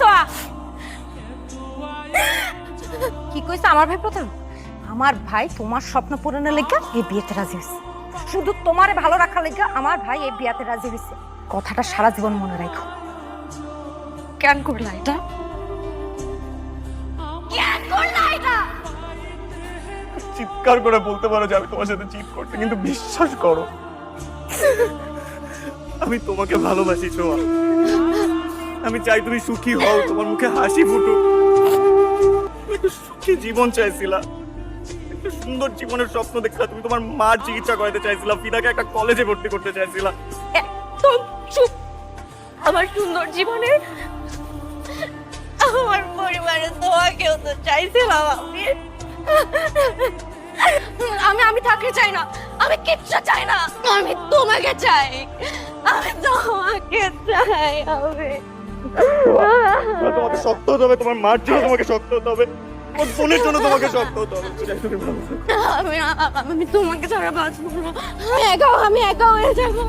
সোয়া কি কইছে আমার ভাই প্রথম? আমার ভাই তোমার স্বপ্ন পূরণের লেগে এই বিয়েতে রাজি হয়েছে। শুধু তোমারে ভালো রাখার লেগে আমার ভাই এই বিয়েতে রাজি হয়েছে। কথাটা সারা জীবন মনে রাখো। কেন করলা এটা? কেন করলা এটা? চিৎকার করে বলতে পারো যে আমি তোমার সাথে চিট করছি, কিন্তু বিশ্বাস করো আমি তোমাকে ভালোবাসি ছোঁয়া। আমি চাই তুমি সুখী হও, তোমার মুখে হাসি ফুটুক। একটু সুখী জীবন চাইছিলা, একটা সুন্দর জীবনের স্বপ্ন দেখছিলা, তুমি তোমার মার চিকিৎসা করাতে চাইছিলা, ফিদাকে একটা কলেজে ভর্তি করতে চাইছিলা। একদম চুপ। আমার সুন্দর জীবনে আমার পরিবারে তোমাকেও তো চাইছিলাম আমি আমি থাকতে চাই না, আমি কিচ্ছু চাই না, আমি তোমাকে চাই, আমি তোমাকে চাই। তোমাকে শক্ত হতে হবে, তোমার মার জন্য তোমাকে শক্ত হতে হবে, তোমার বোনের জন্য তোমাকে শক্ত হতে হবে। চাই তুমি ভালো থাকো। আমি আমি তোমাকে ছাড়া বাঁচবো না, আমি একা হয়ে যাবো।